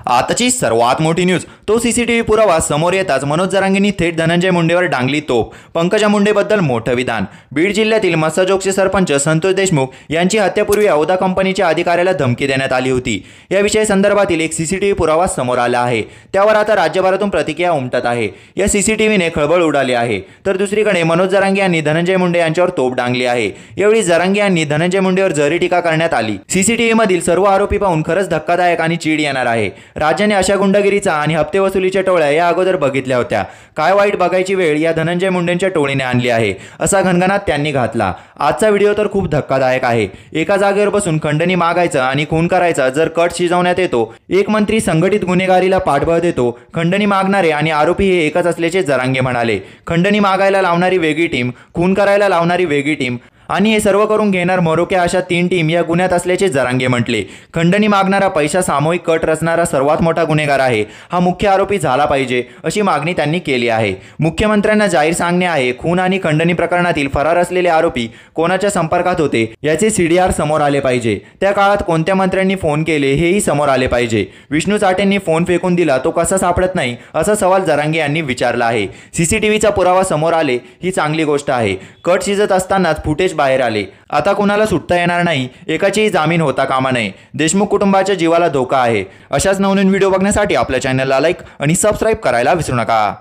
आताची सर्वात मोठी न्यूज तो सीसीटीव्ही पुरावा समोर येताच मनोज जरांगेंनी थेट धनंजय मुंडेवर डांगली तोफ। पंकजा मुंडेबद्दल मोठं विधान। बीड जिल्ह्यातील मस्साजोगचे सरपंच संतोष देशमुख यांची हत्येपूर्वी औदा कंपनीच्या अधिकाऱ्याला धमकी देण्यात आली होती। या विषय संदर्भातील एक सीसीटीव्ही पुरावा समोर आला आहे। त्यावर आता राज्यभरातून प्रतिक्रिया उमटत आहे। या सीसीटीव्हीने खळबळ उडाली आहे। तर दुसरीकडे मनोज जरांगे यांनी धनंजय मुंडे यांच्यावर तोफ डांगली आहे। यावेळी जरांगे यांनी धनंजय मुंडेवर जरी टीका करण्यात आली। सीसीटीव्ही मधील सर्व आरोपी पाहून खरंच धक्कादायक आणि चीड येणार आहे। राज्याने अशा गुंडगिरीचा आणि हप्ते वसुलीच्या टोळ्या या अगोदर बघितल्या होत्या। काय वाईट बघायची वेळ या धनंजय मुंडेंच्या टोळीने आणली आहे, असा घणघणाट त्यांनी घातला। आजचा व्हिडिओ तर खूप धक्कादायक आहे। एका जागेवर बसून खंडणी मागायचं आणि खून करायचा जर कट शिजवण्यात येतो। एक मंत्री संघटित गुन्हेगारीला पाठबळ देतो। खंडणी मागणारे आणि आरोपी हे एकच असल्याचे जरांगे म्हणाले। खंडणी मागायला लावणारी वेगळी टीम, खून करायला लावणारी वेगळी टीम आणि हे सर्व करून घेणार मरोक्या अशा 3 टीम या गुन्ह्यात असल्याचे जरांगे म्हटले। खंडणी मागणारा पैसा सामूहिक कट रचणारा सर्वात मोठा गुन्हेगार आहे। हा मुख्य आरोपी झाला पाहिजे अशी मागणी त्यांनी केली आहे। मुख्यमंत्र्यांना जाहीर सांगणे आहे, खून आणि खंडणी प्रकरणातील फरार असलेले आरोपी कोणाच्या संपर्कात होते याचे सीडीआर समोर आले पाहिजे। त्या काळात कोणत्या मंत्र्यांनी फोन केले हेही समोर आले पाहिजे। विष्णू चाटेंनी फोन फेकून दिला तो कसा सापडत नाही, असा सवाल जरांगे यांनी विचारला आहे। सीसीटीव्हीचा पुरावा समोर आले ही चांगली गोष्ट आहे। कट शिजत असतानाच फुटेज बाहेर आले। आता कुणाला सुटता येणार नाही, एकाचीही जामीन होता कामा नये। देशमुख कुटुंबाच्या जीवाला धोका आहे। अशाच नवनवीन व्हिडिओ बघण्यासाठी आपल्या चॅनलला लाईक आणि सबस्क्राईब करायला विसरू नका।